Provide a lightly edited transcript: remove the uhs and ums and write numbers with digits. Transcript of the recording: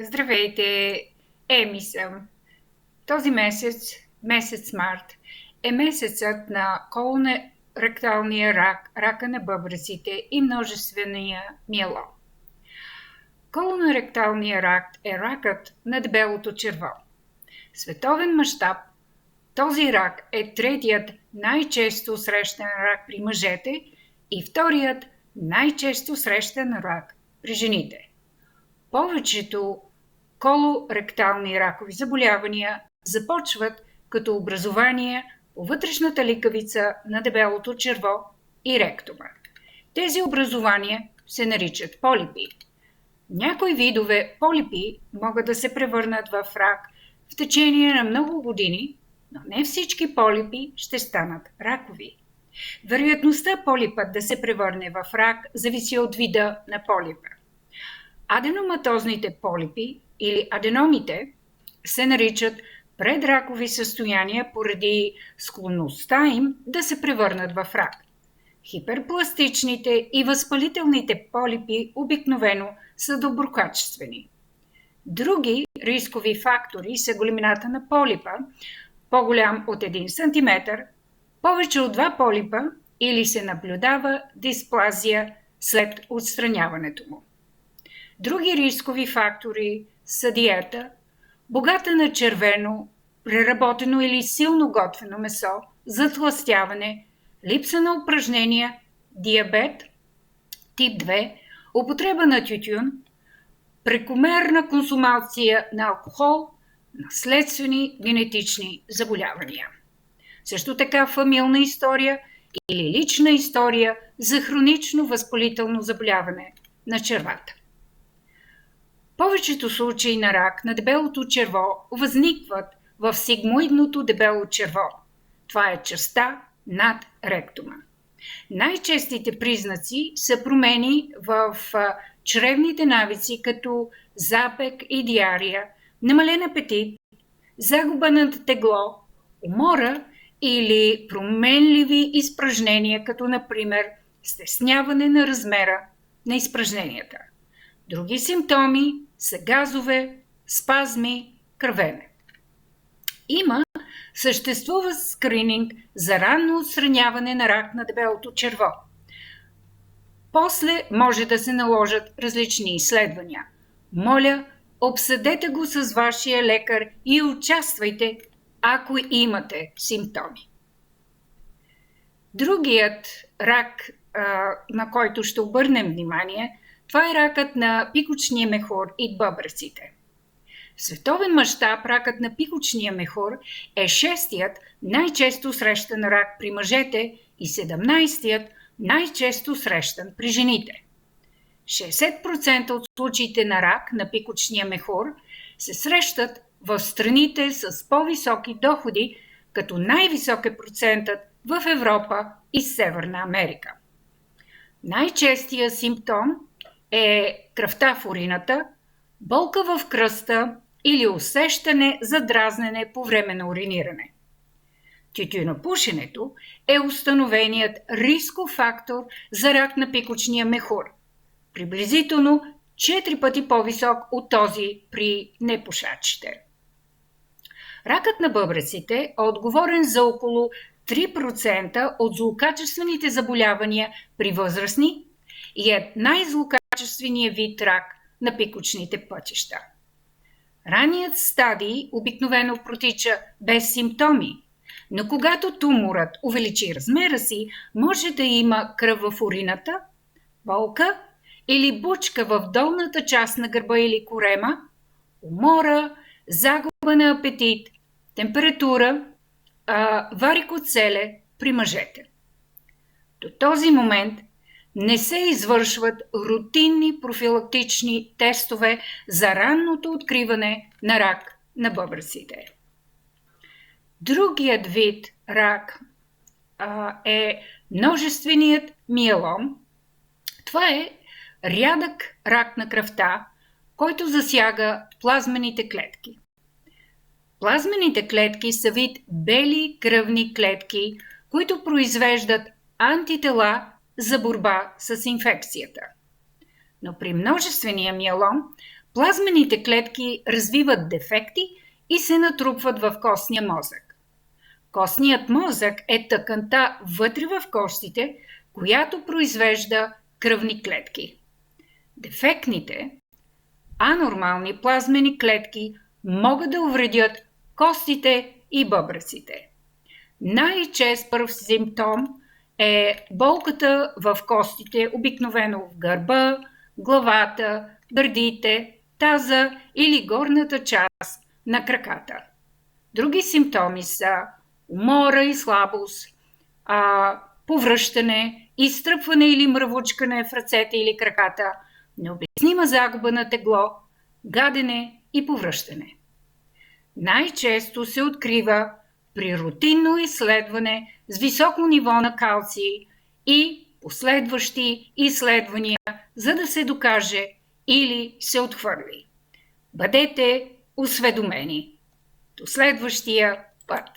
Здравейте, Еми съм. Този месец март, е месецът на колоноректалния рак, рака на бъбреците и множествения миелом. Колоноректалния рак е ракът на дебелото черво. В световен мащаб този рак е третият най-често срещан рак при мъжете и вторият най-често срещан рак при жените. Повечето колоректални ракови заболявания започват като образование по вътрешната ликавица на дебелото черво и ректума. Тези образования се наричат полипи. Някои видове полипи могат да се превърнат в рак в течение на много години, но не всички полипи ще станат ракови. Вероятността полипът да се превърне в рак зависи от вида на полипа. Аденоматозните полипи или аденомите се наричат предракови състояния поради склонността им да се превърнат в рак. Хиперпластичните и възпалителните полипи обикновено са доброкачествени. Други рискови фактори са големината на полипа, по-голям от 1 см, повече от 2 полипа или се наблюдава дисплазия след отстраняването му. Други рискови фактори са диета, богата на червено, преработено или силно готвено месо, затлъстяване, липса на упражнения, диабет, тип 2, употреба на тютюн, прекомерна консумация на алкохол, наследствени генетични заболявания. Също така фамилна история или лична история за хронично възпалително заболяване на червата. Повечето случаи на рак на дебелото черво възникват в сигмоидното дебело черво. Това е частта над ректума. Най-честите признаци са промени в чревните навици, като запек и диария, намален апетит, загуба на тегло, умора или променливи изпражнения, като например стесняване на размера на изпражненията. Други симптоми са газове, спазми, кървене. Съществува скрининг за ранно отстраняване на рак на дебелото черво. После може да се наложат различни изследвания. Моля, обсъдете го с вашия лекар и участвайте, ако имате симптоми. Другият рак, на който ще обърнем внимание, това е ракът на пикочния мехур и бъбреците. В световен мащаб ракът на пикочния мехур е 6-тият най-често срещан рак при мъжете и 17-тият най-често срещан при жените. 60% от случаите на рак на пикочния мехур се срещат в страните с по-високи доходи, като най-висок е процентът в Европа и Северна Америка. Най-честият симптом е кръвта в урината, болка в кръста или усещане за дразнене по време на уриниране. Тютюнопушенето е установеният рисков фактор за рак на пикочния мехур, приблизително 4 пъти по-висок от този при непушачите. Ракът на бъбреците е отговорен за около 3% от злокачествените заболявания при възрастни и е най-злокачественият вид рак на пикочните пътища. Ранният стадий обикновено протича без симптоми, но когато туморът увеличи размера си, може да има кръв в урината, болка или бучка в долната част на гърба или корема, умора, загуба на апетит, температура, варикоцеле при мъжете. До този момент не се извършват рутинни профилактични тестове за ранното откриване на рак на бъбреците. Другият вид рак е множественият миелом. Това е рядък рак на кръвта, който засяга плазмените клетки. Плазмените клетки са вид бели кръвни клетки, които произвеждат антитела за борба с инфекцията. Но при множествения миелом Плазмените клетки развиват дефекти и се натрупват в костния мозък. Костният мозък е тъканта вътре в костите, която произвежда кръвни клетки. Дефектните, анормални плазмени клетки могат да увредят костите и бъбреците. Най-чест пръв симптом е болката в костите, обикновено в гърба, главата, гърдите, таза или горната част на краката. Други симптоми са умора и слабост, повръщане, изтръпване или мръвучкане в ръцете или краката, необяснима загуба на тегло, гадене и повръщане. Най-често се открива при рутинно изследване с високо ниво на калций и последващи изследвания, за да се докаже или се отхвърли. Бъдете осведомени. До следващия път!